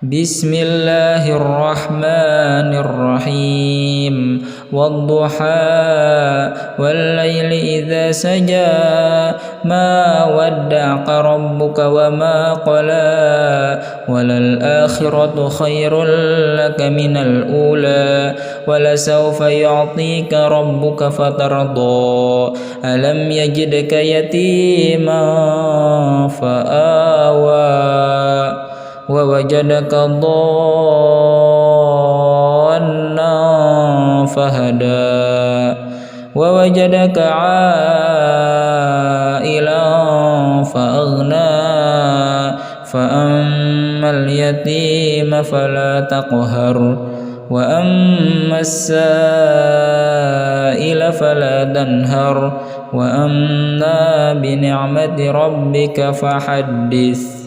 بسم الله الرحمن الرحيم والضحى والليل إذا سجى ما ودعك ربك وما قلى وللآخرة خير لك من الأولى ولسوف يعطيك ربك فترضى ألم يجدك يتيما فآوى ووجدك ضالا فهدى ووجدك عائلا فأغنى فأما اليتيم فلا تقهر وأما السائل فلا تنهر وأما بنعمة ربك فحدث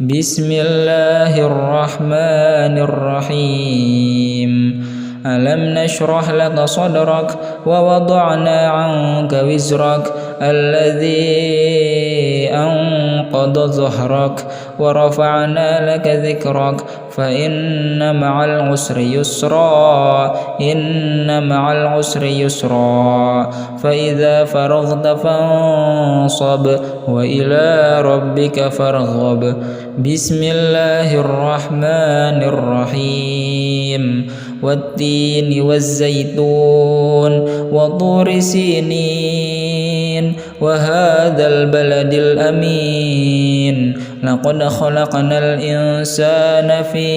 بسم الله الرحمن الرحيم ألم نشرح لك صدرك ووضعنا عنك وزرك الذي أنقض ظهرك ورفعنا لك ذكرك فإن مع العسر يسرا إن مع العسر يسرا فإذا فرغت فانصب وإلى ربك فارغب بسم الله الرحمن الرحيم والتين والزيتون وطور سينين وهذا البلد الأمين لقد خلقنا الإنسان في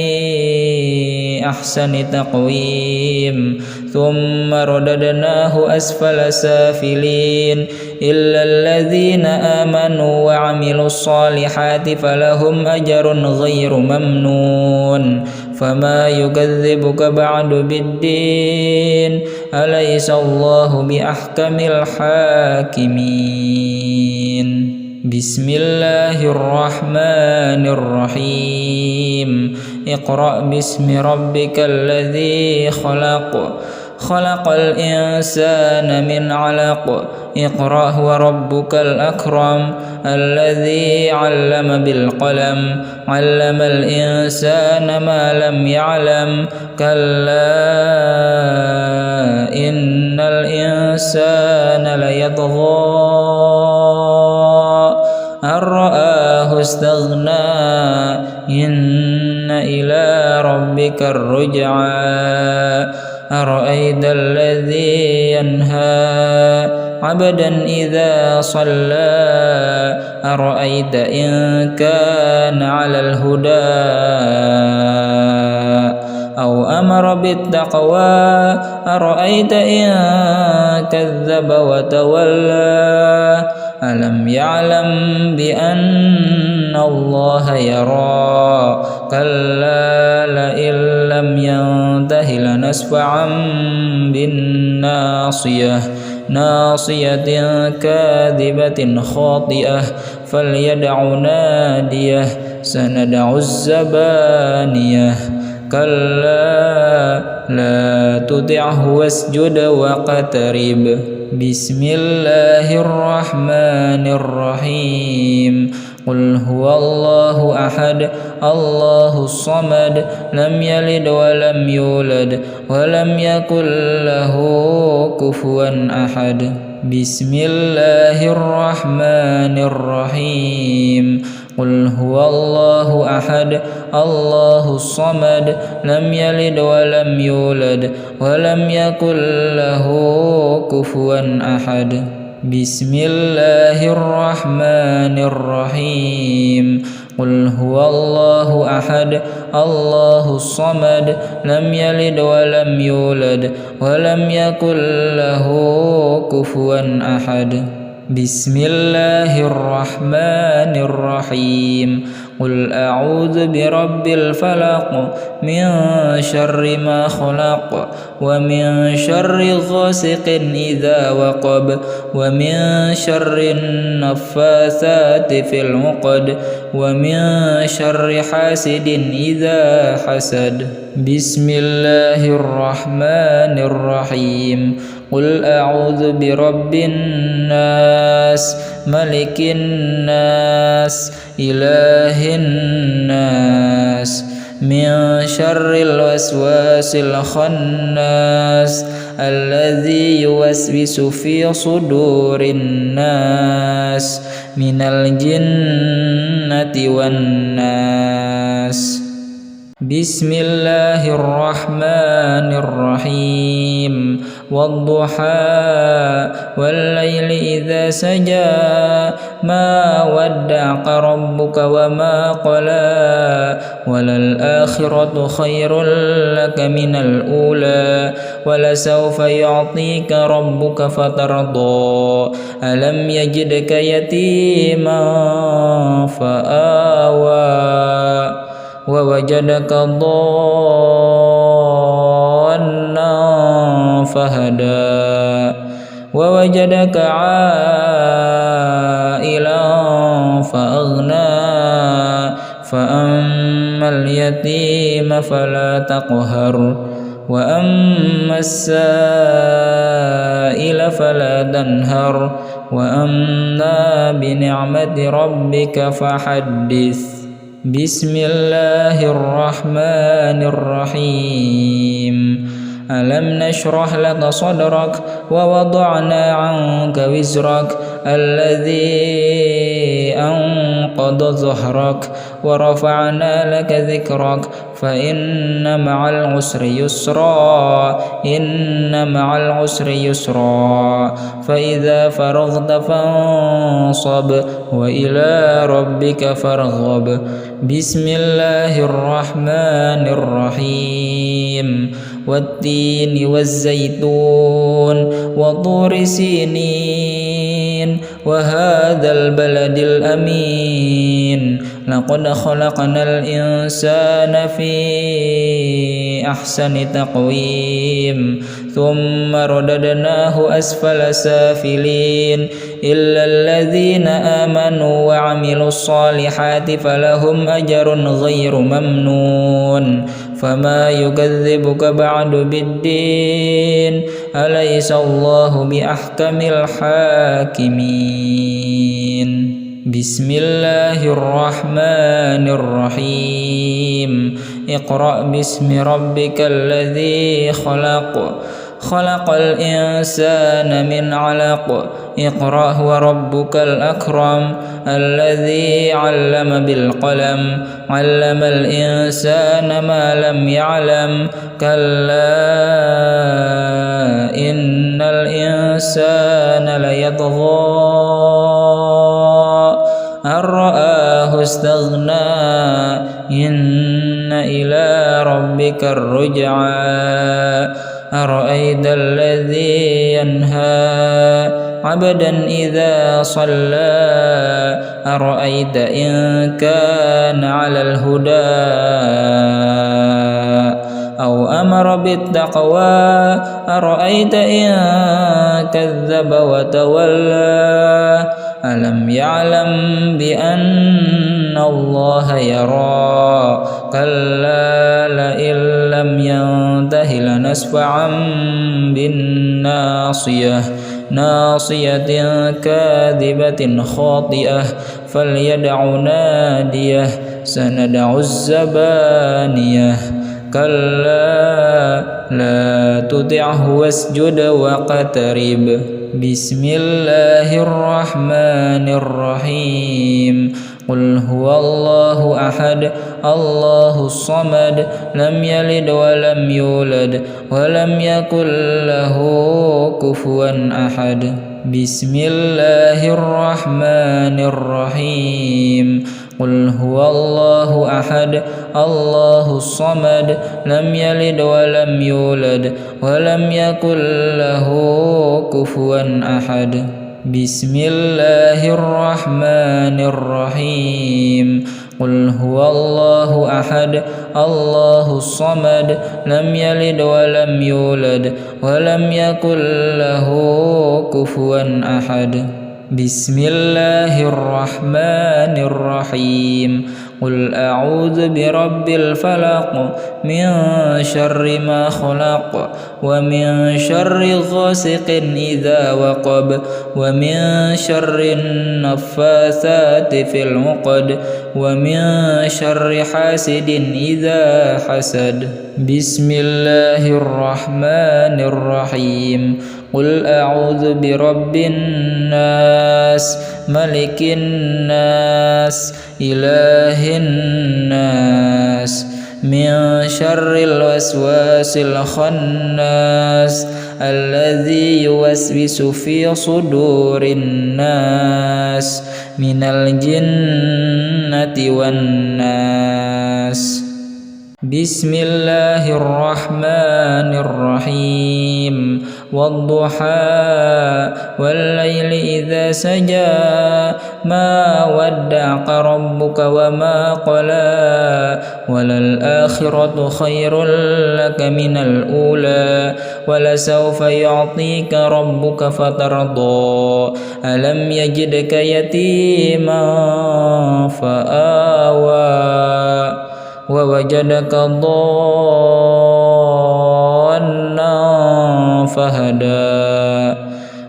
أحسن تقويم ثم رددناه أسفل سافلين إلا الذين آمنوا وعملوا الصالحات فلهم أجر غير ممنون فما يكذبك بعد بالدين أليس الله بأحكم الحاكمين بسم الله الرحمن الرحيم اقرأ باسم ربك الذي خلق خلق الإنسان من علق اقرأ وربك الأكرم الذي علم بالقلم علم الإنسان ما لم يعلم كلا إن الإنسان ليطغى أن رآه استغنى إن إلى ربك الرجعى أرأيت الذي ينهى عبدا إذا صلى أرأيت إن كان على الهدى أو أمر بالتقوى أرأيت إن كذب وتولى ألم يعلم بأن الله يرى كلا لئن لم ينته لنسفعا بالناصية ناصية كاذبة خاطئة فليدع ناديه سندع الزبانية كلا لا تطعه واسجد واقترب بسم الله الرحمن الرحيم قل هو الله أحد الله الصمد لم يلد ولم يولد ولم يكن له كفوا أحد بسم الله الرحمن الرحيم قل هو الله أحد الله الصمد لم يلد ولم يولد ولم يكن له كفوا أحد بسم الله الرحمن الرحيم قل هو الله أحد الله الصمد لم يلد ولم يولد ولم يكن له كفوا أحد بسم الله الرحمن الرحيم قل أعوذ برب الفلق من شر ما خلق ومن شر غاسق إذا وقب ومن شر النفاثات في العقد ومن شر حاسد إذا حسد بسم الله الرحمن الرحيم قل أعوذ برب الناس ملك الناس إله الناس من شر الوسواس الخناس الذي يوسوس في صدور الناس من الجنة والناس. بسم الله الرحمن الرحيم والضحى والليل إذا سجى ما ودعك ربك وما قلى وللآخرة خير لك من الأولى ولسوف يعطيك ربك فترضى ألم يجدك يتيما فآوى ووجدك ضالا فهدى ووجدك عائلا فأغنى فأما اليتيم فلا تقهر وأما السائل فلا تنهر وأما بنعمة ربك فحدث. بسم الله الرحمن الرحيم ألم نشرح لك صدرك ووضعنا عنك وزرك الذي أنقض ظهرك ورفعنا لك ذكرك فإن مع العسر يسرا إن مع العسر يسرا فإذا فرغت فانصب وإلى ربك فارغب. بسم الله الرحمن الرحيم والتين والزيتون وطور سينين وهذا البلد الأمين لقد خلقنا الإنسان في أحسن تقويم ثم رددناه أسفل سافلين إلا الذين آمنوا وعملوا الصالحات فلهم أجر غير ممنون فما يكذبك بعد بالدين أليس الله بأحكم الحاكمين. بسم الله الرحمن الرحيم اقرأ باسم ربك الذي خلق خلق الإنسان من علق اقرأ وربك الأكرم الذي علم بالقلم علم الإنسان ما لم يعلم كلا إن الإنسان ليطغى أن رآه استغنى إن إلى ربك الرجعى أرأيت الذي ينهى عبدا إذا صلى أرأيت إن كان على الهدى أو أمر بالتقوى أرأيت إن كذب وتولى ألم يعلم بأن الله يرى كلا لئن لم ينته لنسفعا بالناصية ناصية كاذبة خاطئة فليدع ناديه سندع الزبانية كلا لا تطعه واسجد واقترب. بسم الله الرحمن الرحيم قل هو الله أحد الله الصمد لم يلد ولم يولد ولم يكن له كفوا أحد. بسم الله الرحمن الرحيم قل هو الله أحد الله الصمد لم يلد ولم يولد ولم يكن له كفوا أحد. بسم الله الرحمن الرحيم قل هو الله أحد الله الصمد لم يلد ولم يولد ولم يكن له كفوا أحد. بسم الله الرحمن الرحيم قل أعوذ برب الفلق من شر ما خلق ومن شر غاسق إذا وقب ومن شر النفاثات في العقد ومن شر حاسد إذا حسد بسم الله الرحمن الرحيم قل أعوذ برب الناس ملك الناس إله الناس من شر الوسواس الخناس الذي يوسوس في صدور الناس من الجنة والناس بسم الله الرحمن الرحيم والضحى والليل إذا سجى ما ودعك ربك وما قلى وللآخرة خير لك من الأولى ولسوف يعطيك ربك فترضى ألم يجدك يتيما فآوى ووجدك ضالا فهدى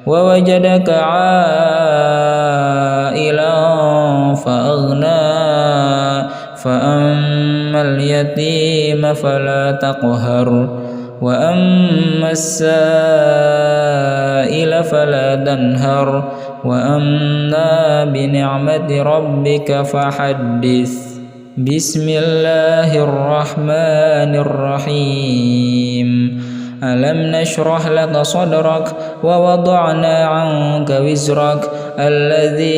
ووجدك عائلا فأغنى فأما اليتيم فلا تقهر وأما السائل فلا تنهر وأما بنعمة ربك فحدث بسم الله الرحمن الرحيم ألم نشرح لك صدرك ووضعنا عنك وزرك الذي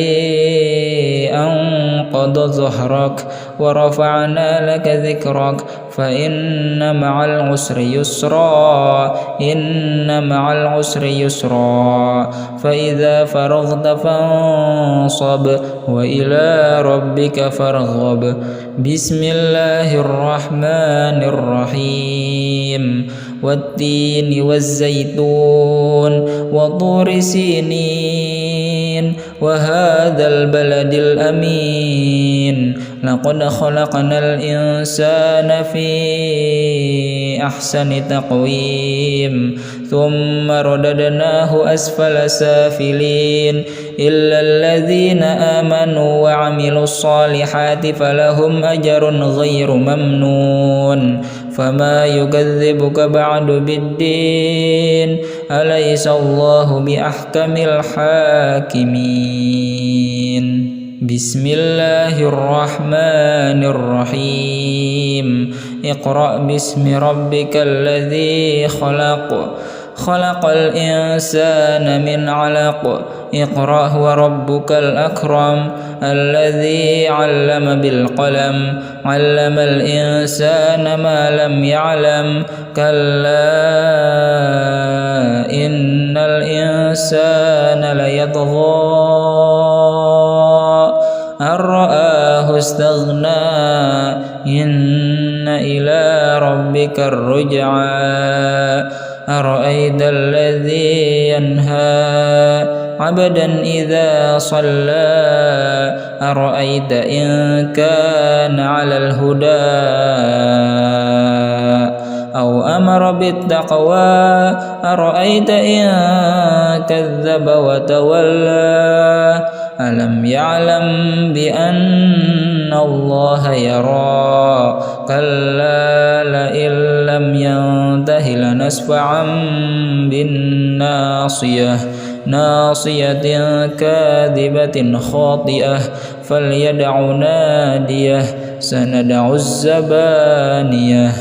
أنقض ظهرك ورفعنا لك ذكرك فإن مع العسر يسرا إن مع العسر يسرا فإذا فرغت فانصب وإلى ربك فارغب بسم الله الرحمن الرحيم والتين والزيتون وطور سينين وهذا البلد الأمين لقد خلقنا الإنسان في أحسن تقويم ثم رددناه أسفل سافلين إلا الذين آمنوا وعملوا الصالحات فلهم أجر غير ممنون فما يكذبك بعد بالدين أليس الله بأحكم الحاكمين بسم الله الرحمن الرحيم اقرأ باسم ربك الذي خلق خلق الإنسان من علق اقرأ وربك الأكرم الذي علم بالقلم علم الإنسان ما لم يعلم كلا إن الإنسان ليطغى أن رآه استغنى إن إلى ربك الرجعى أرأيت الذي ينهى عبدا إذا صلى أرأيت إن كان على الهدى أو أمر بالتقوى أرأيت إن كذب وتولى ألم يعلم بأن الله يرى كلا لئن لم ينته لنسفعا بالناصية ناصية كاذبة خاطئة فليدع ناديه سندع الزبانية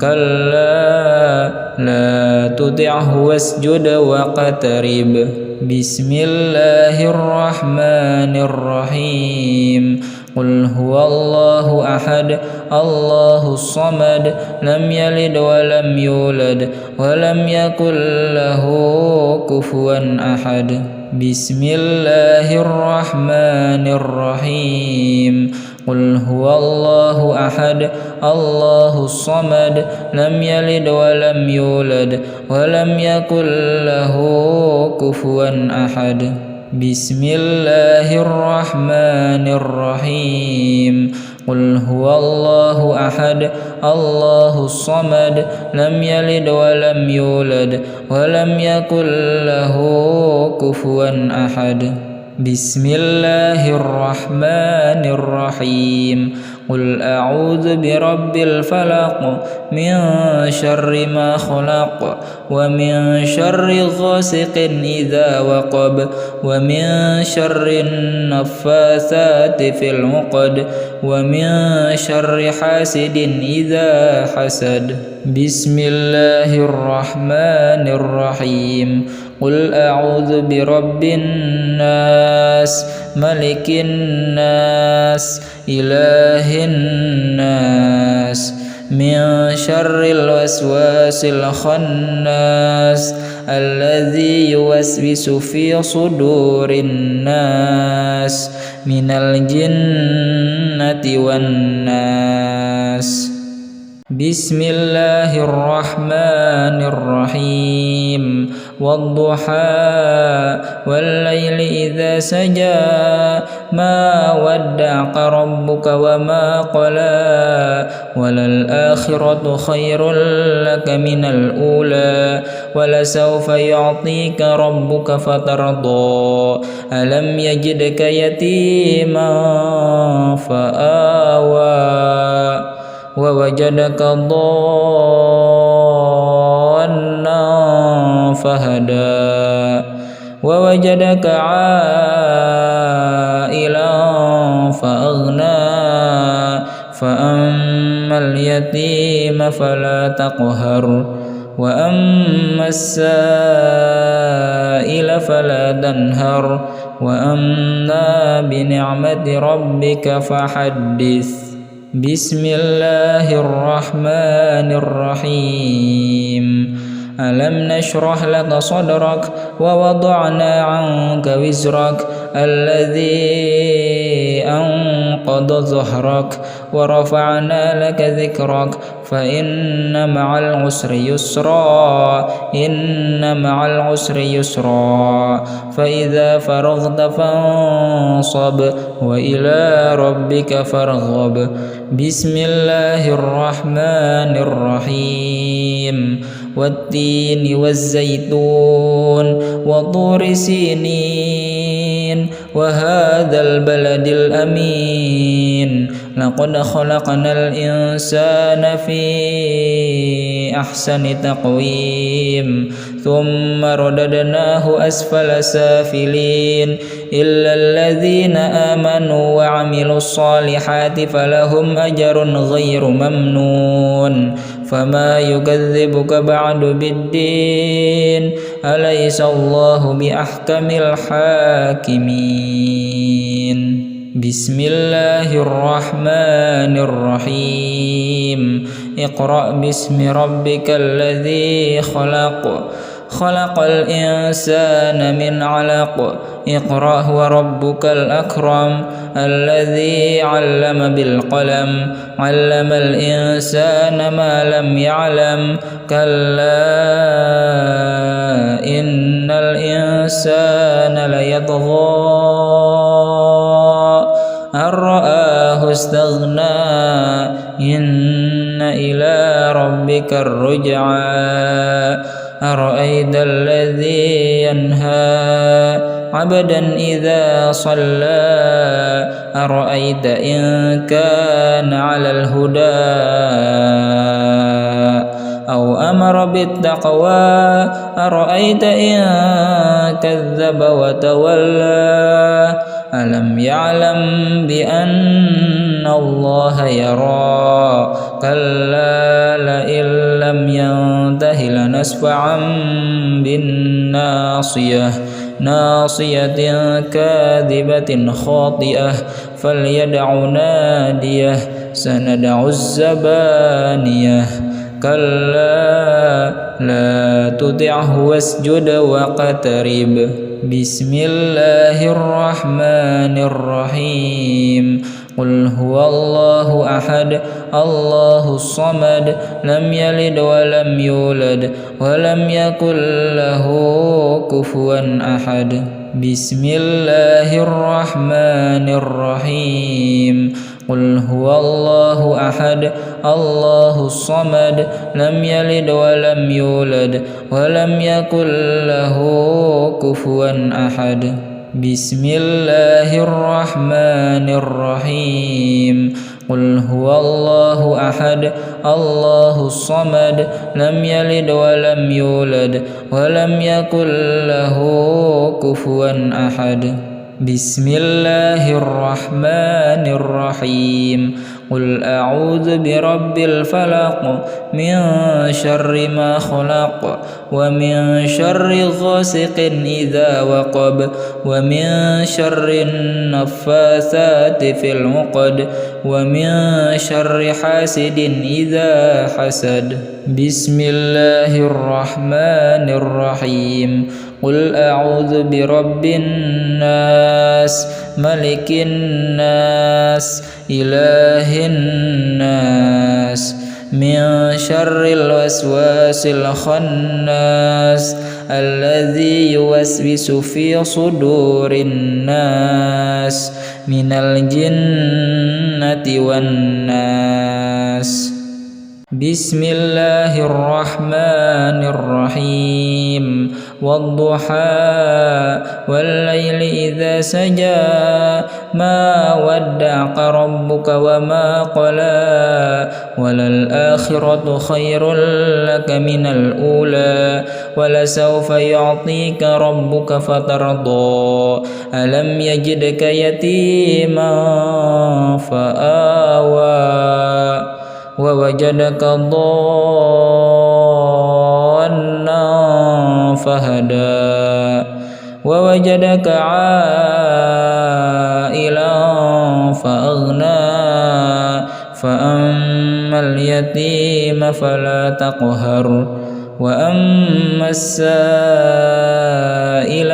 كلا لا تطعه واسجد واقترب بسم الله الرحمن الرحيم قل هو الله أحد الله الصمد لم يلد ولم يولد ولم يكن له كفوا أحد بسم الله الرحمن الرحيم قل هو الله أحد الله الصمد لم يلد ولم يولد ولم يكن له كفوا أحد بسم الله الرحمن الرحيم قل هو الله أحد الله الصمد لم يلد ولم يولد ولم يكن له كفوا أحد بسم الله الرحمن الرحيم قل أعوذ برب الفلق من شر ما خلق ومن شر غاسق إذا وقب ومن شر النفاثات في العقد ومن شر حاسد إذا حسد بسم الله الرحمن الرحيم قل أعوذ برب الناس ملك الناس إله الناس من شر الوسواس الخناس الذي يوسوس في صدور الناس من الجنة والناس بسم الله الرحمن الرحيم والضحى والليل إذا سجى ما ودعك ربك وما قلى وللآخرة خير لك من الأولى ولسوف يعطيك ربك فترضى ألم يجدك يتيما فآوى ووجدك ضالا فهدى ووجدك عائلا فأغنى فأما اليتيم فلا تقهر وأما السائل فلا تنهر وأما بنعمة ربك فحدث بسم الله الرحمن الرحيم ألم نشرح لك صدرك ووضعنا عنك وزرك الذي أنقض ظهرك ورفعنا لك ذكرك فإن مع العسر يسرا إن مع العسر يسرا فإذا فرغت فانصب وإلى ربك فارغب بسم الله الرحمن الرحيم والتين والزيتون وطور سينين وهذا البلد الأمين لقد خلقنا الإنسان في أحسن تقويم ثم رددناه أسفل سافلين إلا الذين آمنوا وعملوا الصالحات فلهم أجر غير ممنون فما يكذبك بعد بالدين أليس الله بأحكم الحاكمين بسم الله الرحمن الرحيم اقرأ باسم ربك الذي خلق خلق الإنسان من علق اقرأ وربك الأكرم الذي علم بالقلم علم الإنسان ما لم يعلم كلا إن الإنسان ليطغى أن رآه استغنى إن إلى ربك الرجعى أرأيت الذي ينهى عبدا إذا صلى أرأيت إن كان على الهدى أو أمر بالتقوى أرأيت إن كذب وتولى ألم يعلم بأن الله يرى كلا لئن لم ينته لنسفعا بالناصية ناصية كاذبة خاطئة فليدع ناديه سندع الزبانية كلا لا تطعه واسجد واقترب بسم الله الرحمن الرحيم قل هو الله أحد الله الصمد لم يلد ولم يولد ولم يكن له كفوا أحد بسم الله الرحمن الرحيم قل هو الله أحد الله الصمد لم يلد ولم يولد ولم يكن له كفوا أحد بسم الله الرحمن الرحيم قل هو الله أحد الله الصمد لم يلد ولم يولد ولم يكن له كفوا أحد بسم الله الرحمن الرحيم قل أعوذ برب الفلق من شر ما خلق ومن شر غاسق إذا وقب ومن شر النفاثات في العقد ومن شر حاسد إذا حسد بسم الله الرحمن الرحيم قل أعوذ برب الناس ملك الناس إله الناس من شر الوسواس الخناس الذي يوسوس في صدور الناس من الجنة والناس بسم الله الرحمن الرحيم والضحى والليل إذا سجى ما ودعك ربك وما قلى وللآخرة خير لك من الأولى ولسوف يعطيك ربك فترضى ألم يجدك يتيما فآوى ووجدك ضالا فهدى ووجدك عائلا فأغنى فأما اليتيم فلا تقهر وأما السائل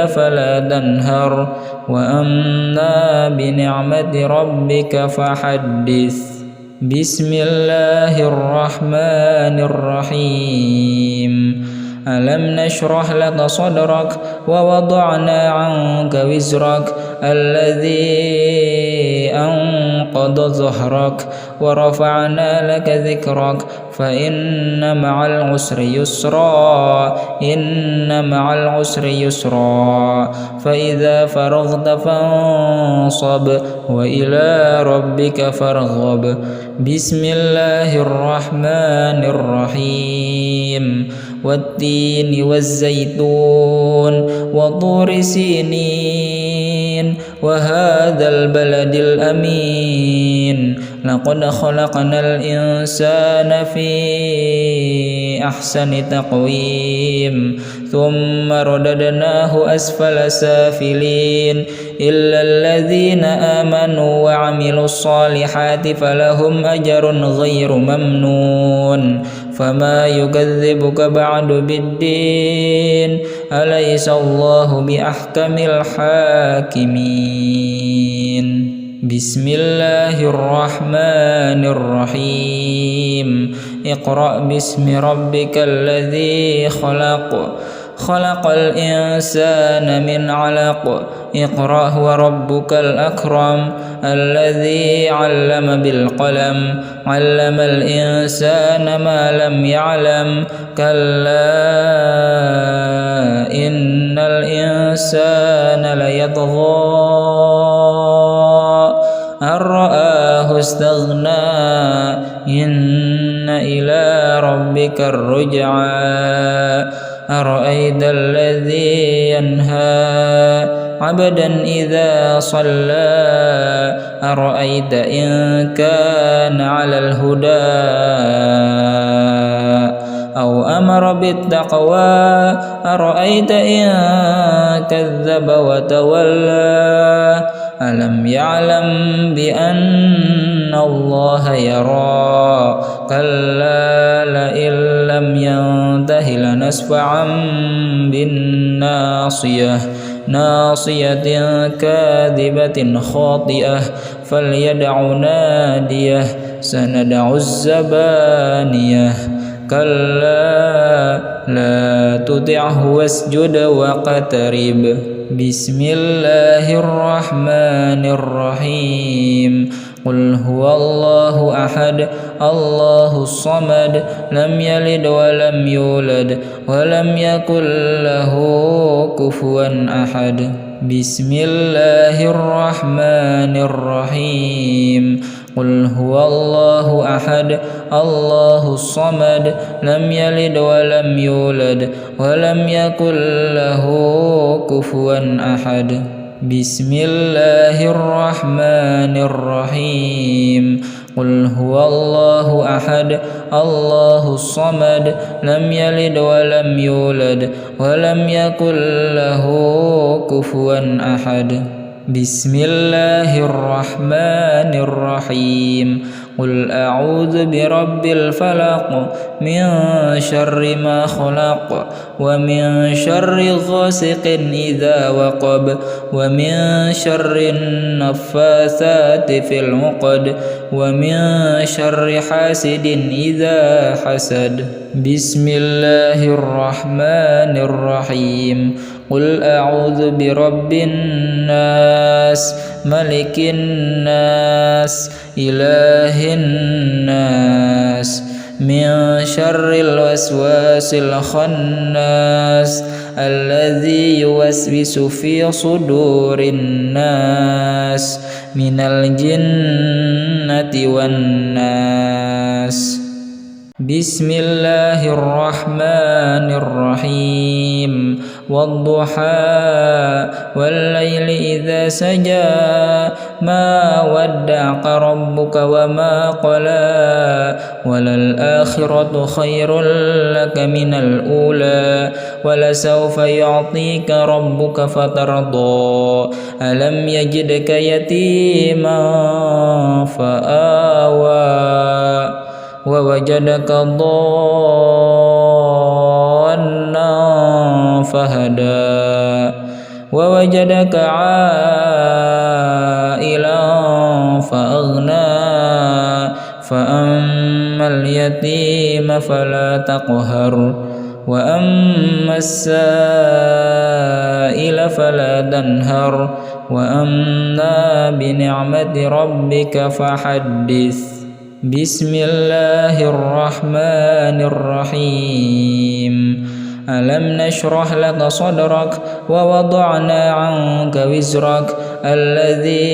فلا تنهر وأما بنعمة ربك فحدث بسم الله الرحمن الرحيم ألم نشرح لك صدرك ووضعنا عنك وزرك الذي أنقض ظهرك ورفعنا لك ذكرك فإن مع العسر يسرا إن مع العسر يسرا فإذا فرغت فانصب وإلى ربك فارغب بسم الله الرحمن الرحيم والتين والزيتون وطور سينين وهذا البلد الأمين لقد خلقنا الإنسان في أحسن تقويم ثم رددناه أسفل سافلين إلا الذين آمنوا وعملوا الصالحات فلهم أجر غير ممنون فما يكذبك بعد بالدين أليس الله بأحكم الحاكمين بسم الله الرحمن الرحيم اقرأ باسم ربك الذي خلق خلق الإنسان من علق اقرأ وربك الأكرم الذي علم بالقلم علم الإنسان ما لم يعلم كلا إن الإنسان ليطغى أن رآه استغنى إن إلى ربك الرجعى أرأيت الذي ينهى عبدا إذا صلى أرأيت إن كان على الهدى أو أمر بالتقوى أرأيت إن كذب وتولى ألم يعلم بأن الله يرى كلا لئن لم ينته لنسفعا بالناصية ناصية كاذبة خاطئة فليدع ناديه سندع الزبانية كلا لا تطعه واسجد واقترب بسم الله الرحمن الرحيم قل هو الله أحد الله الصمد لم يلد ولم يولد ولم يكن له كفوا أحد بسم الله الرحمن الرحيم قل هو الله أحد الله الصمد لم يلد ولم يولد ولم يكن له كفوا أحد بسم الله الرحمن الرحيم قل هو الله أحد الله الصمد لم يلد ولم يولد ولم يكن له كفوا أحد بسم الله الرحمن الرحيم قل أعوذ برب الفلق من شر ما خلق ومن شر غاسق إذا وقب ومن شر النفاثات في العقد ومن شر حاسد إذا حسد بسم الله الرحمن الرحيم قل أعوذ برب الناس ملك الناس إله الناس من شر الوسواس الخناس الذي يوسوس في صدور الناس من الجنة والناس بسم الله الرحمن الرحيم والضحى والليل إذا سجى ما ودعك ربك وما قلى وللآخرة خير لك من الأولى ولسوف يعطيك ربك فترضى ألم يجدك يتيما فآوى ووجدك ضالا فهدى ووجدك عائلا فأغنى فأما اليتيم فلا تقهر وأما السائل فلا تنهر وأما بنعمة ربك فحدث بسم الله الرحمن الرحيم ألم نشرح لك صدرك ووضعنا عنك وزرك الذي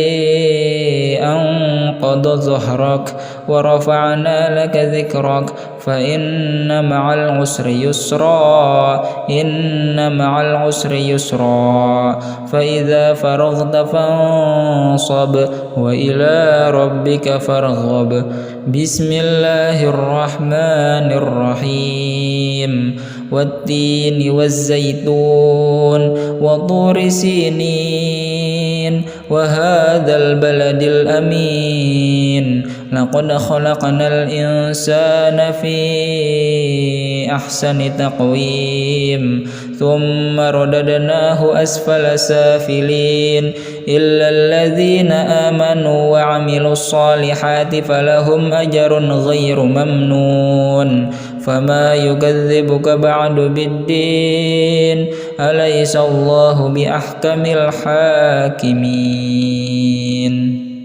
أنقض ظهرك ورفعنا لك ذكرك فإن مع العسر يسرا إن مع العسر يسرا فإذا فرغت فانصب وإلى ربك فارغب بسم الله الرحمن الرحيم والتين والزيتون وطور سينين وهذا البلد الأمين لقد خلقنا الإنسان في أحسن تقويم ثم رددناه أسفل سافلين إلا الذين آمنوا وعملوا الصالحات فلهم أجر غير ممنون فما يكذبك بعد بالدين أليس الله بأحكم الحاكمين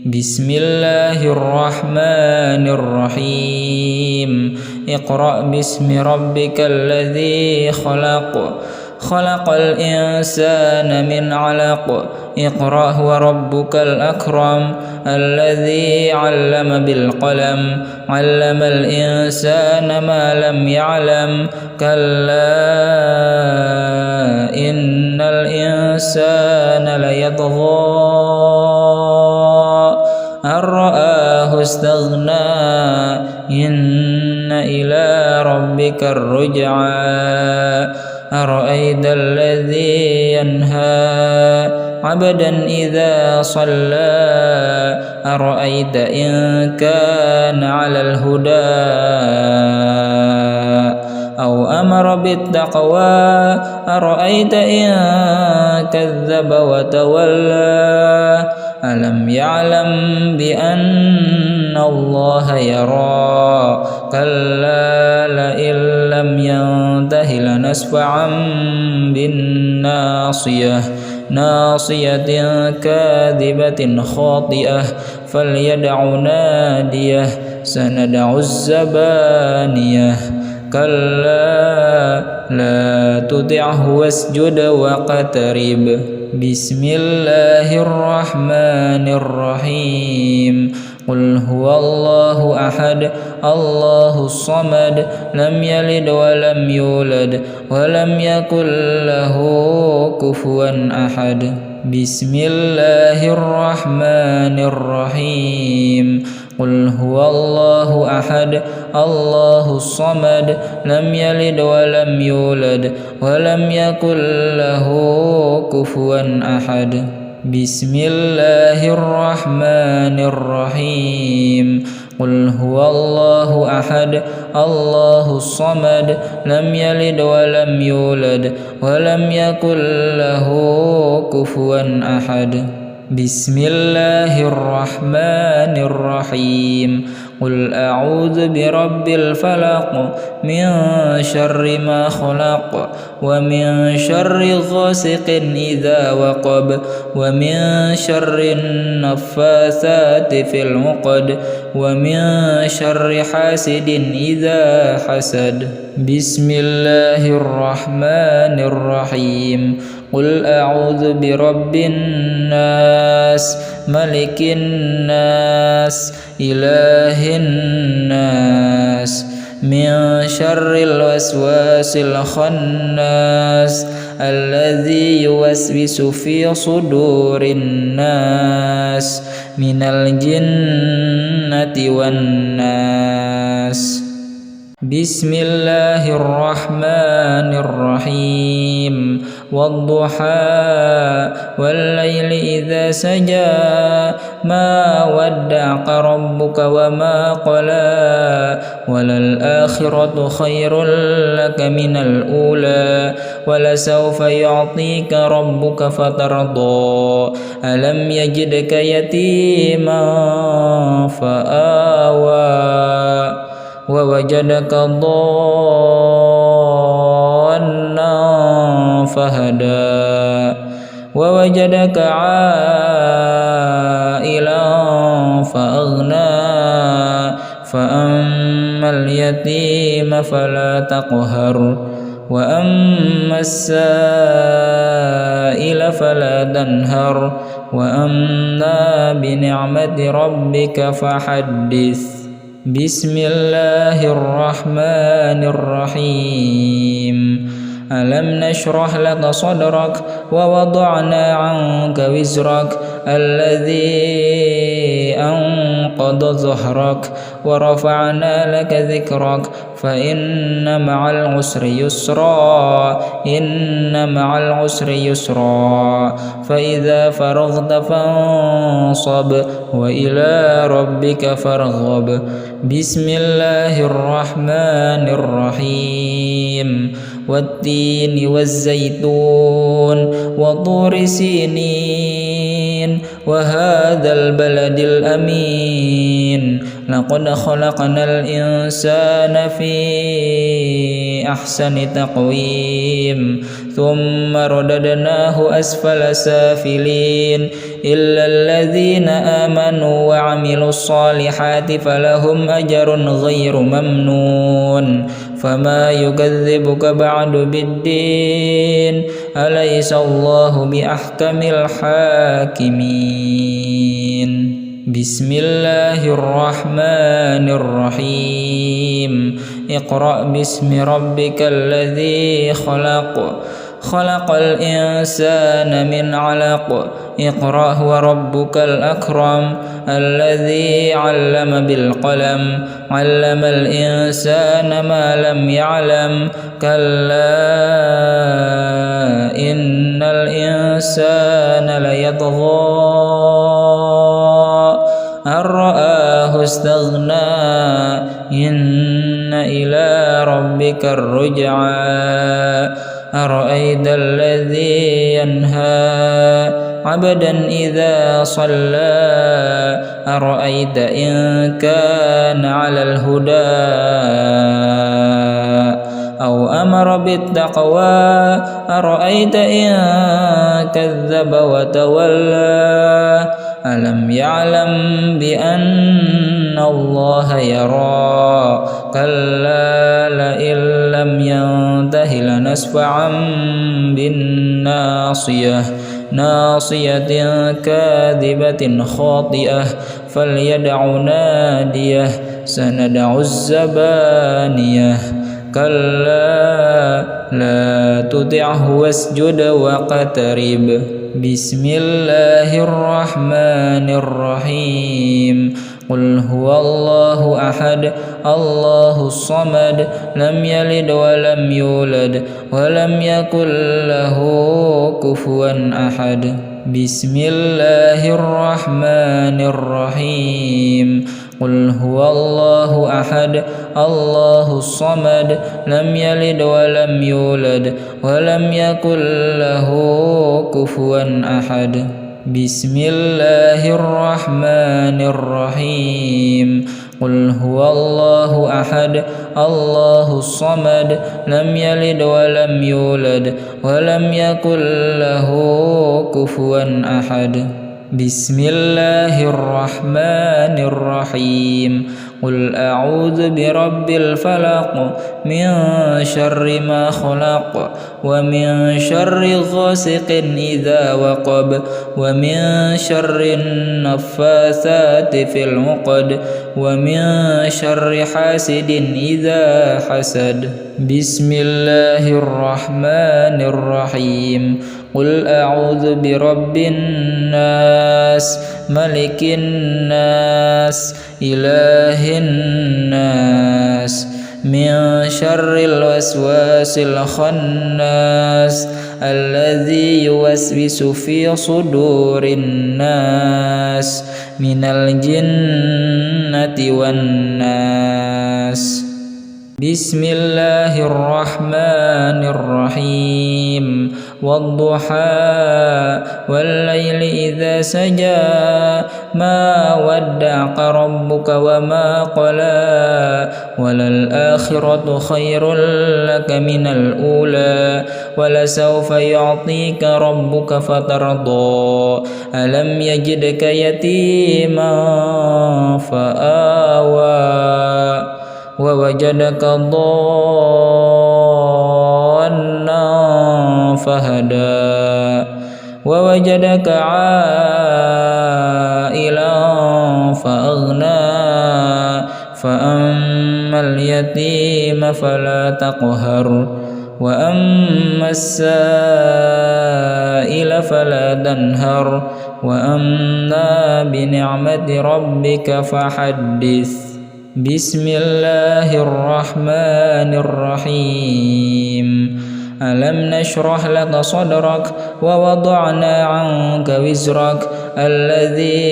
بسم الله الرحمن الرحيم اقرأ باسم ربك الذي خلق خلق الإنسان من علق اقرأ وربك الأكرم الذي علم بالقلم علم الإنسان ما لم يعلم كلا إن الإنسان ليطغى أن رآه استغنى إن إلى ربك الرجعى أرأيت الذي ينهى عبدا إذا صلى أرأيت إن كان على الهدى أو أمر بالتقوى أرأيت إن كذب وتولى ألم يعلم بأن الله يرى كلا لئن لم ينته لنسفعا بالناصية ناصية كاذبة خاطئة فليدع ناديه سندع الزبانية كلا لا تطعه واسجد واقترب بسم الله الرحمن الرحيم قل هو الله أحد الله الصمد لم يلد ولم يولد ولم يكن له كفوا أحد بسم الله الرحمن الرحيم قل هو الله أحد الله الصمد لم يلد ولم يولد ولم يكن له كفوا أحد بسم الله الرحمن الرحيم قل هو الله أحد الله الصمد لم يلد ولم يولد ولم يكن له كفوا أحد بسم الله الرحمن الرحيم قل أعوذ برب الفلق من شر ما خلق ومن شر غاسق إذا وقب ومن شر النفاثات في العقد ومن شر حاسد إذا حسد بسم الله الرحمن الرحيم قل أعوذ برب الناس ملك الناس إله الناس من شر الوسواس الخناس الذي يوسوس في صدور الناس من الجنة والناس بسم الله الرحمن الرحيم والضحى والليل إذا سجى ما ودعك ربك وما قلى وللآخرة خير لك من الأولى ولسوف يعطيك ربك فترضى ألم يجدك يتيما فآوى ووجدك ضالا فهدى ووجدك عائلا فأغنى فأما اليتيم فلا تقهر وأما السائل فلا تنهر وأما بنعمة ربك فحدث بسم الله الرحمن الرحيم ألم نشرح لك صدرك ووضعنا عنك وزرك الذي أنقض ظهرك ورفعنا لك ذكرك فإن مع العسر يسرا إن مع العسر يسرا فإذا فرغت فانصب وإلى ربك فارغب بسم الله الرحمن الرحيم والتين والزيتون وطور سينين وهذا البلد الأمين لقد خلقنا الإنسان في أحسن تقويم ثم رددناه أسفل سافلين إلا الذين آمنوا وعملوا الصالحات فلهم أجر غير ممنون فما يكذبك بعد بالدين أليس الله بأحكم الحاكمين بسم الله الرحمن الرحيم اقرأ باسم ربك الذي خلق خلق الإنسان من علق اقرأ وربك الأكرم الذي علم بالقلم علم الإنسان ما لم يعلم كلا إن الإنسان ليطغى أن رآه استغنى إن إلى ربك الرجعى أرأيت الذي ينهى عبدا إذا صلى أرأيت إن كان على الهدى أو أمر بالتقوى أرأيت إن كذب وتولى ألم يعلم بأن الله يرى كلا لئن لم ينته لنسفعا بالناصية ناصية كاذبة خاطئة فليدع ناديه سندع الزبانية كلا لا تطعه واسجد واقترب. بسم الله الرحمن الرحيم. قل هو الله أحد الله الصمد لم يلد ولم يولد ولم يكن له كفوا أحد. بسم الله الرحمن الرحيم. قل هو الله أحد الله الصمد لم يلد ولم يولد ولم يكن له كفوا أحد. بسم الله الرحمن الرحيم. قل هو الله أحد الله الصمد لم يلد ولم يولد ولم يكن له كفوا أحد. بسم الله الرحمن الرحيم. قل أعوذ برب الفلق من شر ما خلق ومن شر غاسق إذا وقب ومن شر النفاثات في العقد ومن شر حاسد إذا حسد. بسم الله الرحمن الرحيم. قل أعوذ برب الناس ملك الناس إله الناس من شر الوسواس الخناس الذي يوسوس في صدور الناس من الجنة والناس. بسم الله الرحمن الرحيم. والضحى والليل إذا سجى ما ودعك ربك وما قلى وللآخرة خير لك من الأولى ولسوف يعطيك ربك فترضى ألم يجدك يتيما فآوى ووجدك ضالا فهدى ووجدك عائلا فأغنى فأما اليتيم فلا تقهر وأما السائل فلا تنهر وأما بنعمة ربك فحدث. بسم الله الرحمن الرحيم. ألم نشرح لك صدرك ووضعنا عنك وزرك الذي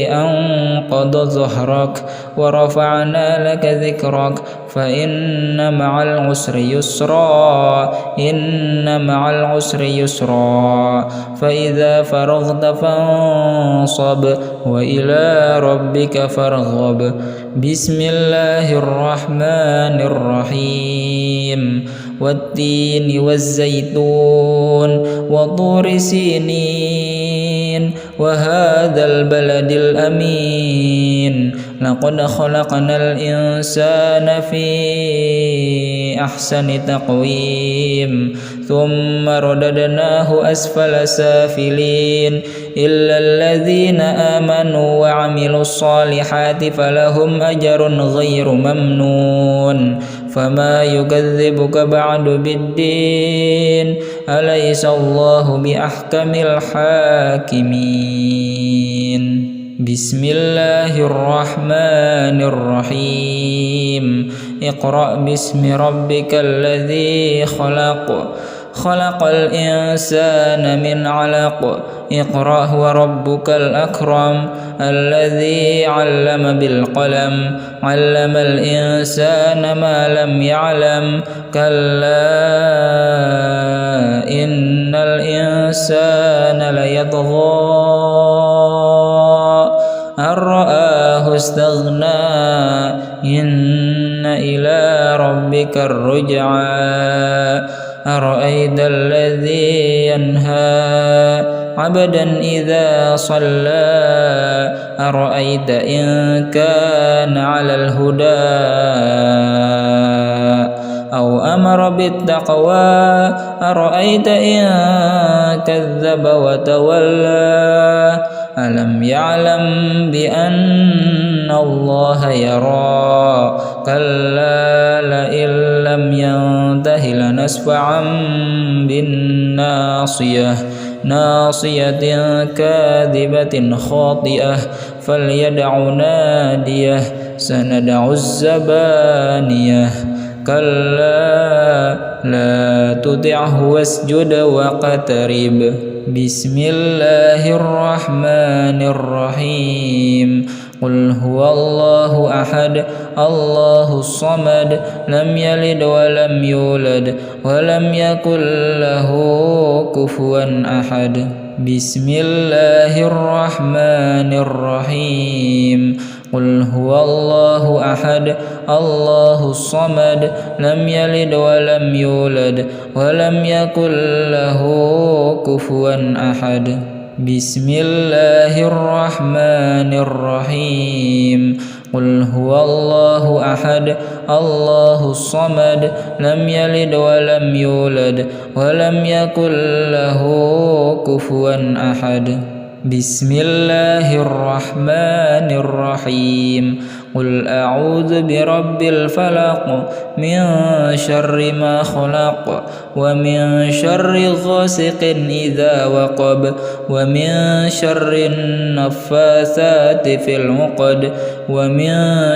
أنقض ظهرك ورفعنا لك ذكرك فإن مع العسر يسرا إن مع العسر يسرا فإذا فرغت فانصب وإلى ربك فارغب. بسم الله الرحمن الرحيم. والتين والزيتون وطور سينين وهذا البلد الأمين لقد خلقنا الإنسان في أحسن تقويم ثم رددناه أسفل سافلين إلا الذين آمنوا وعملوا الصالحات فلهم أجر غير ممنون فما يكذبك بعد بالدين أليس الله بأحكم الحاكمين. بسم الله الرحمن الرحيم. اقرأ باسم ربك الذي خلق خلق الإنسان من علق اقرأ وربك الأكرم الذي علم بالقلم علم الإنسان ما لم يعلم كلا إن الإنسان ليطغى أن رآه استغنى إن إلى ربك الرجعى أرأيت الذي ينهى عبدا إذا صلى أرأيت إن كان على الهدى أو أمر بالتقوى أرأيت إن كذب وتولى ألم يعلم بأن الله يرى كلا لئن لم ينته لنسفعا بالناصية ناصية كاذبة خاطئة فليدع ناديه سندع الزبانية كلا لا تطعه واسجد واقترب بسم الله الرحمن الرحيم قل هو الله أحد الله الصمد لم يلد ولم يولد ولم يكن له كفوا أحد بسم الله الرحمن الرحيم قل هو الله أحد الله الصمد لم يلد ولم يولد ولم يكن له كفوا أحد بسم الله الرحمن الرحيم قل هو الله أحد الله الصمد لم يلد ولم يولد ولم يكن له كفوا أحد بسم الله الرحمن الرحيم قل أعوذ برب الفلق من شر ما خلق ومن شر غاسق إذا وقب ومن شر النفاثات في العقد ومن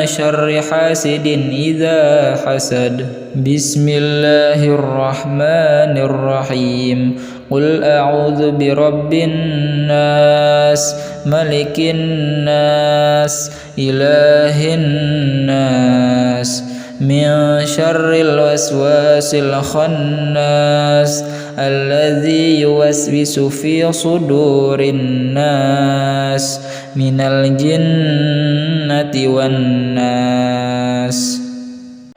شر حاسد إذا حسد بسم الله الرحمن الرحيم قل أعوذ برب الناس ملك الناس إله الناس من شر الوسواس الخناس الذي يوسوس في صدور الناس من الجنة والناس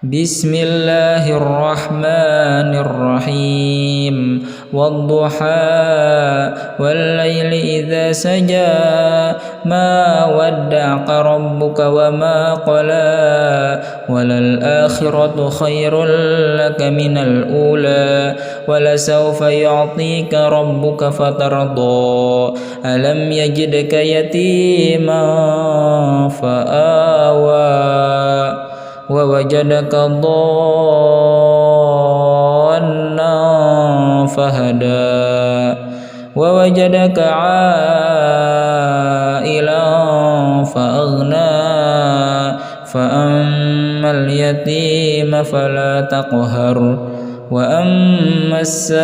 بسم الله الرحمن الرحيم والضحى والليل إذا سجى ما ودعك ربك وما قلى وللآخرة خير لك من الأولى ولسوف يعطيك ربك فترضى ألم يجدك يتيما فآوى ووجدك ضالا فهدى ووجدك عائلا فأغنى فأما اليتيم فلا تقهر وأما السائل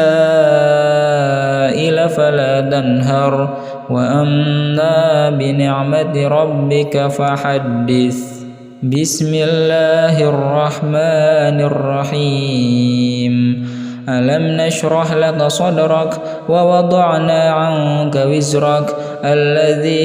فلا تنهر وأما بنعمة ربك فحدث بسم الله الرحمن الرحيم ألم نشرح لك صدرك ووضعنا عنك وزرك الذي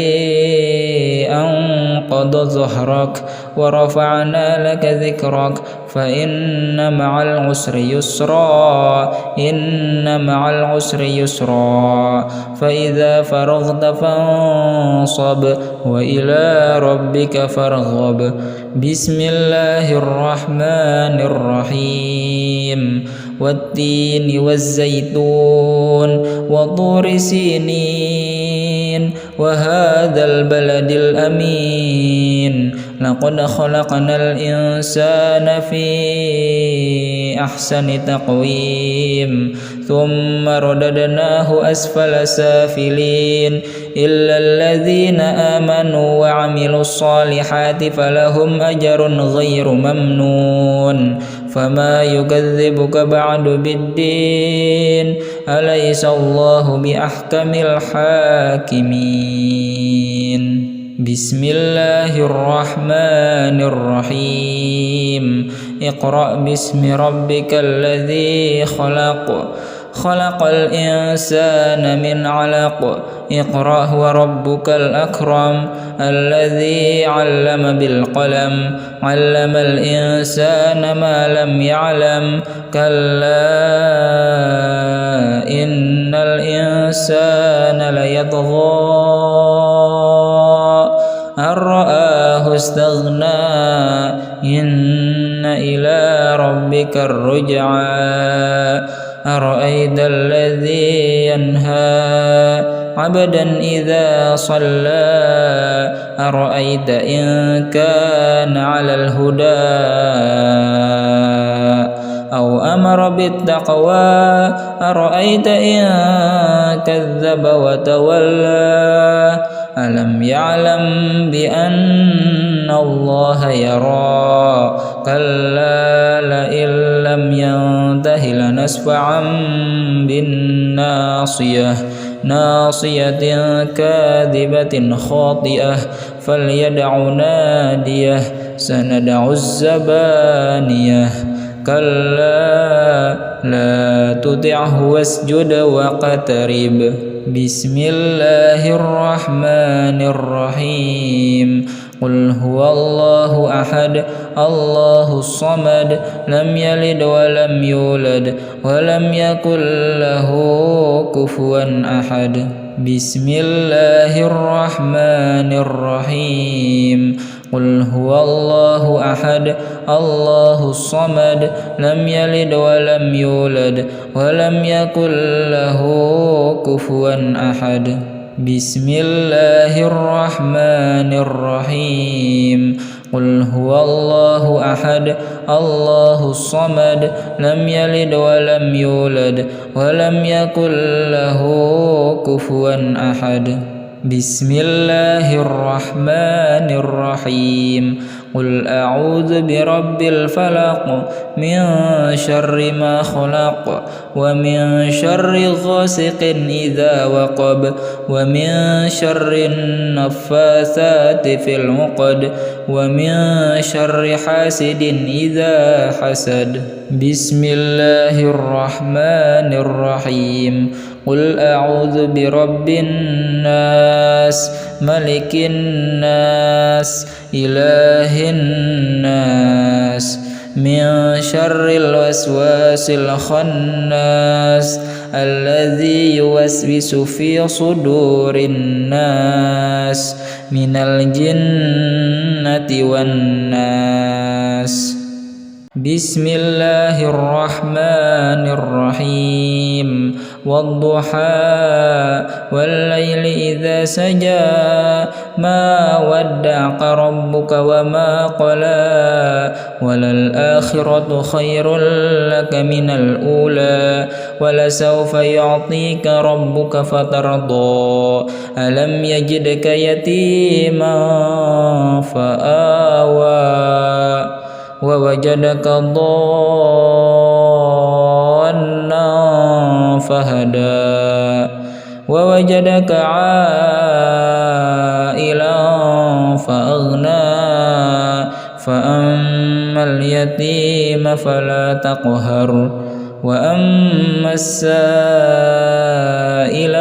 أنقض ظهرك ورفعنا لك ذكرك فإن مع العسر يسرا إن مع العسر يسرا فإذا فرغت فانصب وإلى ربك فارغب بسم الله الرحمن الرحيم والتين والزيتون وطور سينين وهذا البلد الأمين لقد خلقنا الإنسان في أحسن تقويم ثم رددناه أسفل سافلين إلا الذين آمنوا وعملوا الصالحات فلهم أجر غير ممنون فما يكذبك بعد بالدين أليس الله بأحكم الحاكمين بسم الله الرحمن الرحيم اقرأ باسم ربك الذي خلق خلق الإنسان من علق اقرأ وربك الأكرم الذي علم بالقلم علم الإنسان ما لم يعلم كلا إن إن الإنسان ليطغى أن رآه استغنى إن إلى ربك الرجعى أرأيت الذي ينهى عبدا إذا صلى أرأيت إن كان على الهدى أو أمر بالتقوى أرأيت إن كذب وتولى ألم يعلم بأن الله يرى كلا لئن لم ينته لنسفعا بالناصية ناصية كاذبة خاطئة فليدع ناديه سندع الزبانية كلا لا تطعه واسجد واقترب بسم الله الرحمن الرحيم قل هو الله أحد الله الصمد لم يلد ولم يولد ولم يكن له كفوا أحد بسم الله الرحمن الرحيم قل هو الله أحد الله الصمد لم يلد ولم يولد ولم يكن له كفوا أحد بسم الله الرحمن الرحيم قل هو الله أحد الله الصمد لم يلد ولم يولد ولم يكن له كفوا أحد بسم الله الرحمن الرحيم قل أعوذ برب الفلق من شر ما خلق ومن شر غاسق إذا وقب ومن شر النفاثات في العقد ومن شر حاسد إذا حسد بسم الله الرحمن الرحيم قل أعوذ برب الناس ملك الناس إله الناس من شر الوسواس الخناس الذي يوسوس في صدور الناس من الجنة والناس بسم الله الرحمن الرحيم والضحى والليل إذا سجى ما ودعك ربك وما قلى وللآخرة خير لك من الأولى ولسوف يعطيك ربك فترضى ألم يجدك يتيما فآوى ووجدك ضالا فهدى ووجدك عائلا فأغنى فأما اليتيم فلا تقهر وأما السائل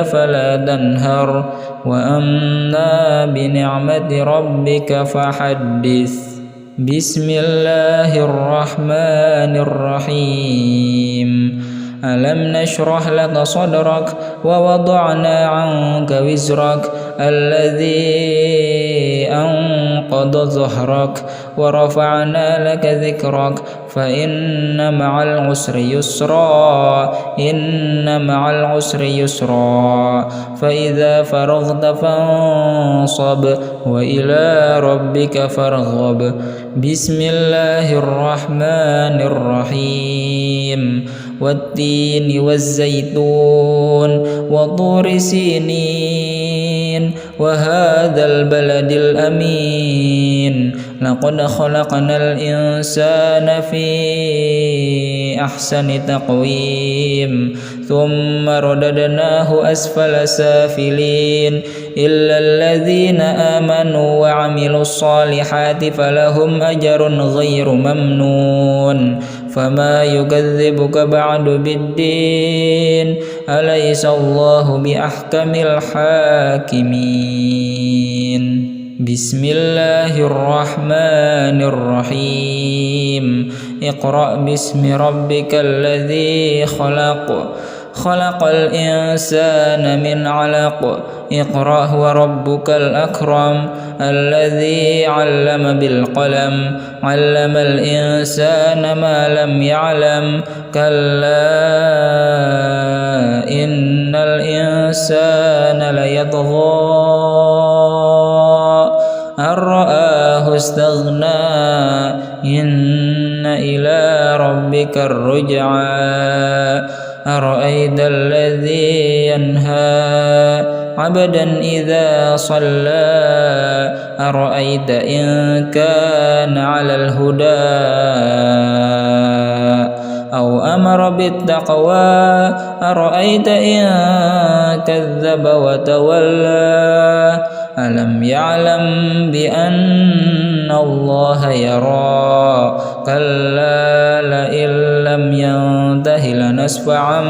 فلا تنهر وأما بنعمة ربك فحدث بسم الله الرحمن الرحيم ألم نشرح لك صدرك ووضعنا عنك وزرك الذي أنقض ظهرك ورفعنا لك ذكرك فإن مع العسر يسرا إن مع العسر يسرا فإذا فرغت فانصب وإلى ربك فارغب بسم الله الرحمن الرحيم والتين والزيتون وطور سينين وهذا البلد الأمين لقد خلقنا الإنسان في أحسن تقويم ثم رددناه أسفل سافلين إلا الذين آمنوا وعملوا الصالحات فلهم أجر غير ممنون فما يكذبك بعد بالدين أليس الله بأحكم الحاكمين بسم الله الرحمن الرحيم اقرأ باسم ربك الذي خلق خلق الإنسان من علق اقرأ وربك الأكرم الذي علم بالقلم علم الإنسان ما لم يعلم كلا إن الإنسان ليطغى أن رآه استغنى إن إلى ربك الرجعى أرأيت الذي ينهى عبدا إذا صلى أرأيت إن كان على الهدى أو أمر بالتقوى أرأيت إن كذب وتولى ألم يعلم بأن الله يرى كلا لئن لم ينته لنسفعا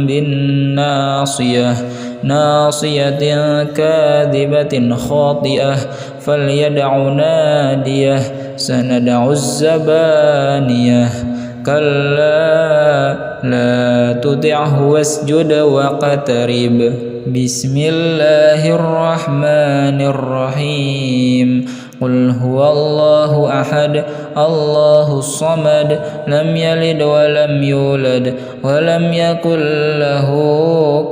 بالناصية ناصية كاذبة خاطئة فليدع ناديه سندع الزبانية كلا لا تطعه واسجد واقترب بسم الله الرحمن الرحيم قل هو الله أحد الله الصمد لم يلد ولم يولد ولم يكن له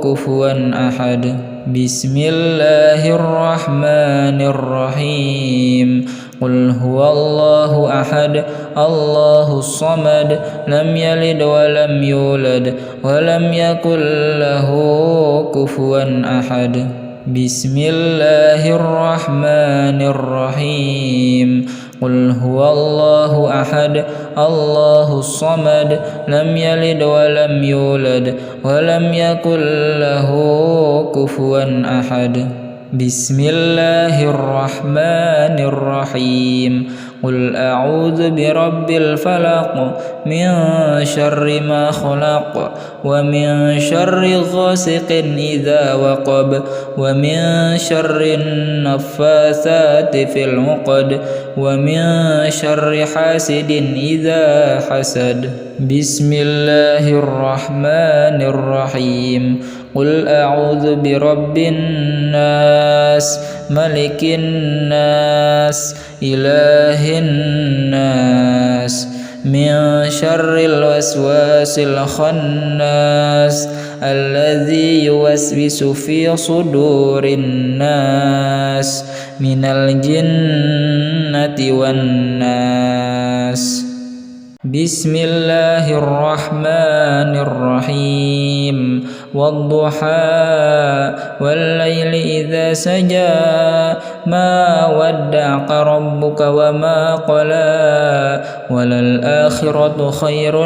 كفوا أحد بسم الله الرحمن الرحيم قل هو الله أحد الله الصمد لم يلد ولم يولد ولم يكن له كفوا أحد بسم الله الرحمن الرحيم قل هو الله أحد الله الصمد لم يلد ولم يولد ولم يكن له كفوا أحد بسم الله الرحمن الرحيم قل أعوذ برب الفلق من شر ما خلق ومن شر غاسق إذا وقب ومن شر النفاثات في العقد ومن شر حاسد إذا حسد بسم الله الرحمن الرحيم قل أعوذ برب الناس ملك الناس إله الناس من شر الوسواس الخناس الذي يوسوس في صدور الناس من الجنة والناس بسم الله الرحمن الرحيم والضحى والليل إذا سجى ما ودعك ربك وما قلى وللآخرة خير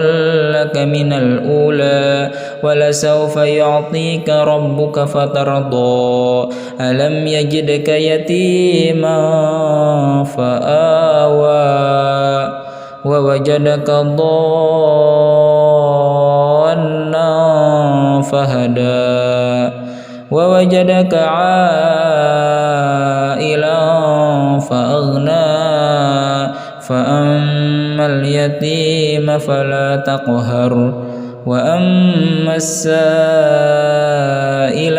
لك من الأولى ولسوف يعطيك ربك فترضى ألم يجدك يتيما فآوى ووجدك ضالا فهدى ووجدك عائلا فأغنى فأما اليتيم فلا تقهر وأما السائل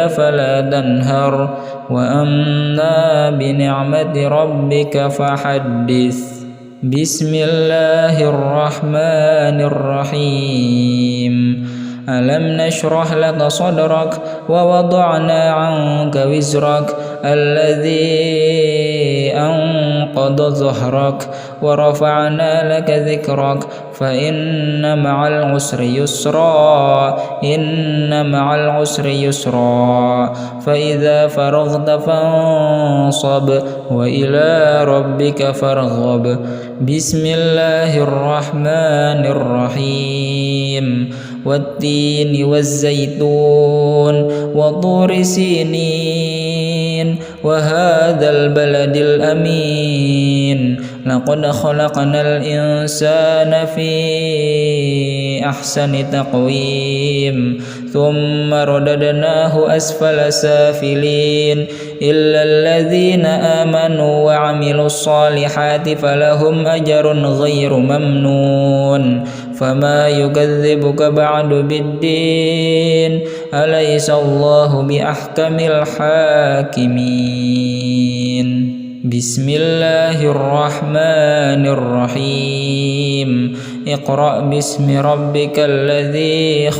فلا تنهر وأما بنعمة ربك فحدث بسم الله الرحمن الرحيم ألم نشرح لك صدرك ووضعنا عنك وزرك الذي أنقض ظهرك ورفعنا لك ذكرك فإن مع العسر يسرا إن مع العسر يسرا فإذا فرغت فانصب وإلى ربك فارغب بسم الله الرحمن الرحيم والتين والزيتون وطور سينين وهذا البلد الأمين لقد خلقنا الإنسان في أحسن تقويم ثم رددناه أسفل سافلين إلا الذين آمنوا وعملوا الصالحات فلهم أجر غير ممنون فما يكذبك بعد بالدين أليس الله بأحكم الحاكمين بسم الله الرحمن الرحيم اقرأ باسم ربك الذي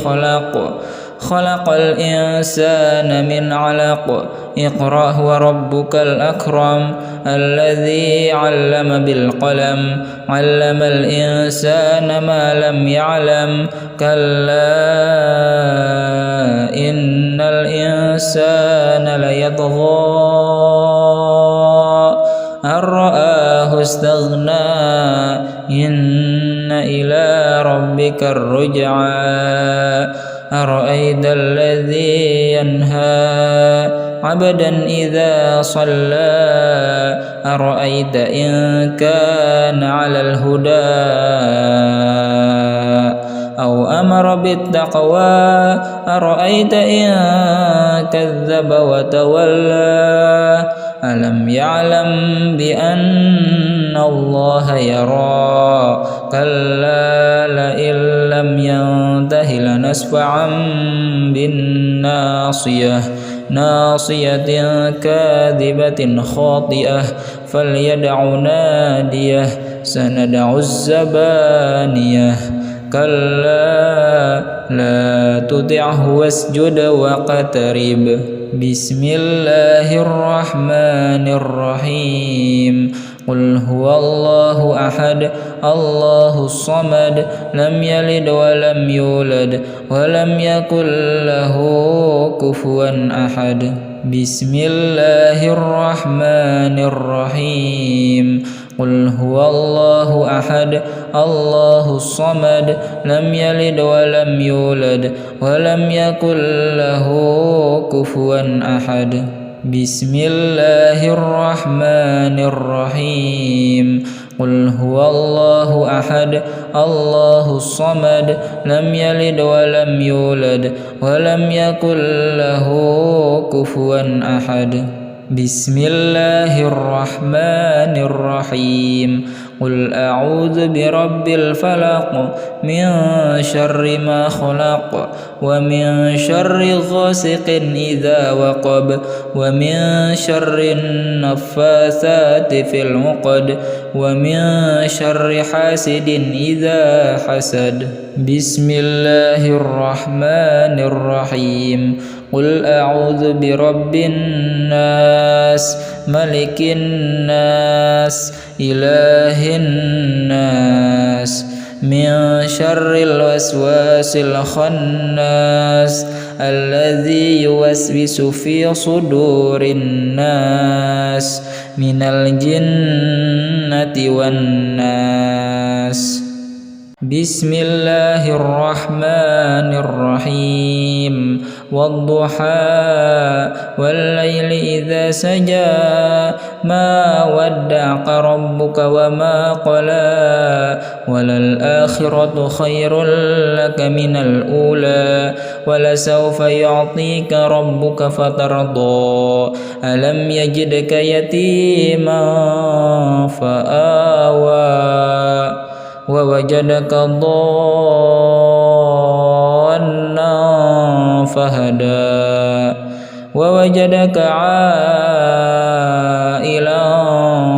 خلق الإنسان من علق اقرأ وربك الأكرم الذي علم بالقلم علم الإنسان ما لم يعلم كلا إن الإنسان ليطغى أن رآه استغنى إن إلى ربك الرجعى أرأيت الذي ينهى عبدا إذا صلى أرأيت إن كان على الهدى أو أمر بالتقوى أرأيت إن كذب وتولى ألم يعلم بأن الله يرى كلا لئن لم ينته لنسفعا بالناصية ناصية كاذبة خاطئة فليدع ناديه سندع الزبانية كلا لا تطعه واسجد واقترب بسم الله الرحمن الرحيم قل هو الله أحد الله الصمد لم يلد ولم يولد ولم يكن له كفوا أحد بسم الله الرحمن الرحيم قل هو الله أحد الله الصمد لم يلد ولم يولد ولم يكن له كفوا أحد بسم الله الرحمن الرحيم قل هو الله أحد الله الصمد لم يلد ولم يولد ولم يكن له كفوا أحد بسم الله الرحمن الرحيم قل أعوذ برب الفلق من شر ما خلق ومن شر غاسق إذا وقب ومن شر النفاثات في العقد ومن شر حاسد إذا حسد بسم الله الرحمن الرحيم قل أعوذ برب الناس ملك الناس إله الناس من شر الوسواس الخناس الذي يوسوس في صدور الناس من الجنة والناس بسم الله الرحمن الرحيم والضحى والليل إذا سجى ما ودعك ربك وما قلى وللآخرة خير لك من الأولى ولسوف يعطيك ربك فترضى ألم يجدك يتيما فآوى ووجدك ضالا فهدى ووجدك عائلا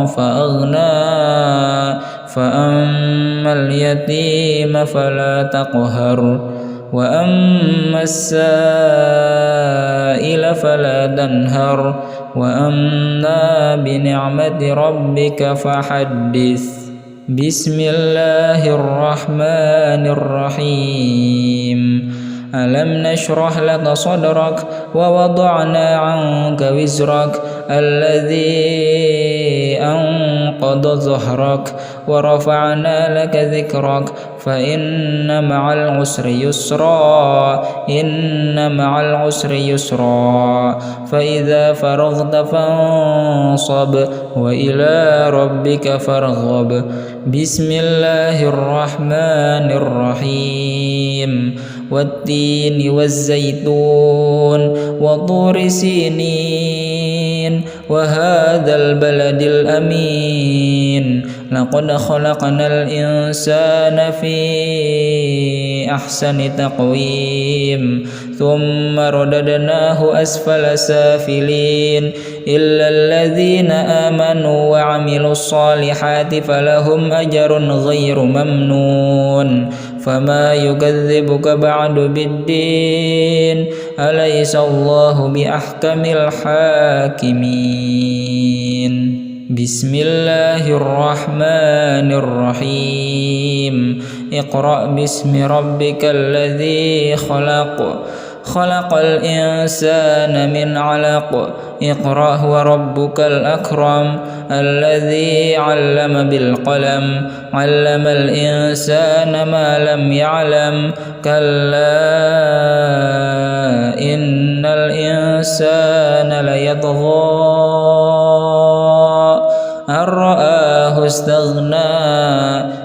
فأغنى فأما اليتيم فلا تقهر وأما السائل فلا تنهر وأما بنعمة ربك فحدث بسم الله الرحمن الرحيم ألم نشرح لك صدرك ووضعنا عنك وزرك الذي أنقض ظهرك ورفعنا لك ذكرك فإن مع العسر يسرا إن مع العسر يسرا فإذا فرغت فانصب وإلى ربك فارغب بسم الله الرحمن الرحيم والتين والزيتون وطور سينين وهذا البلد الأمين لقد خلقنا الإنسان في أحسن تقويم ثم رددناه أسفل سافلين إلا الذين آمنوا وعملوا الصالحات فلهم أجر غير ممنون فما يكذبك بعد بالدين أليس الله بأحكم الحاكمين بسم الله الرحمن الرحيم اقرأ باسم ربك الذي خلق الإنسان من علق اقرأ وربك الأكرم الذي علم بالقلم علم الإنسان ما لم يعلم كلا إن الإنسان ليطغى أن رآه استغنى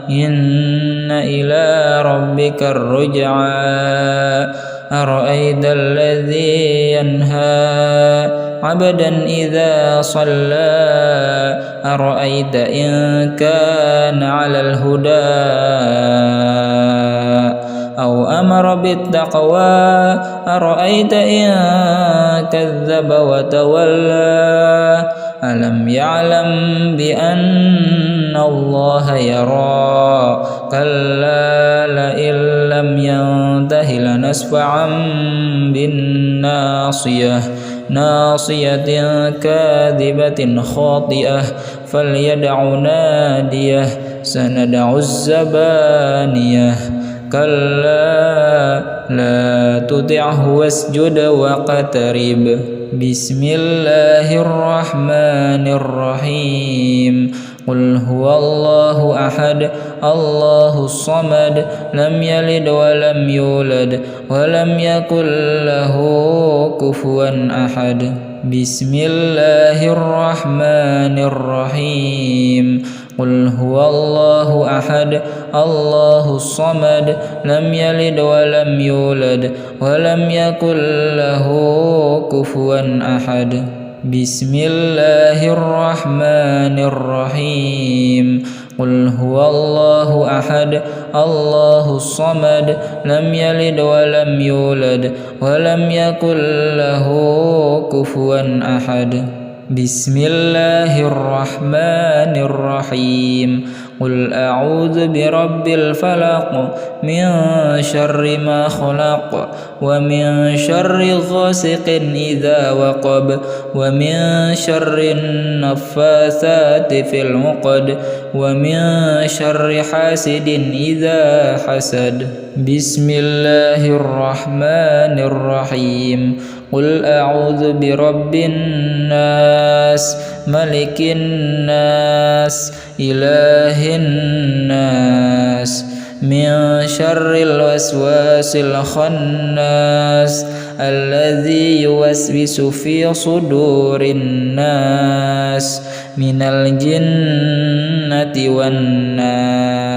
إن إلى ربك الرجعى أرأيت الذي ينهى عبدا إذا صلى أرأيت إن كان على الهدى أو أمر بالتقوى أرأيت إن كذب وتولى ألم يعلم بأن الله يرى كلا لئن لم ينته لنسفعا بالناصية ناصية كاذبة خاطئة فليدع ناديه سندع الزبانية كلا لا تطعه واسجد واقترب بسم الله الرحمن الرحيم قل هو الله أحد الله الصمد لم يلد ولم يولد ولم يكن له كفوا أحد بسم الله الرحمن الرحيم قل هو الله أحد الله الصمد لم يلد ولم يولد ولم يكن له كفوا أحد بسم الله الرحمن الرحيم قل هو الله أحد الله الصمد لم يلد ولم يولد ولم يكن له كفوا أحد بسم الله الرحمن الرحيم قل أعوذ برب الفلق من شر ما خلق ومن شر غاسق إذا وقب ومن شر النفاثات في العقد ومن شر حاسد إذا حسد بسم الله الرحمن الرحيم قل أعوذ برب الناس ملك الناس إله الناس من شر الوسواس الخناس الذي يوسوس في صدور الناس من الجنة والناس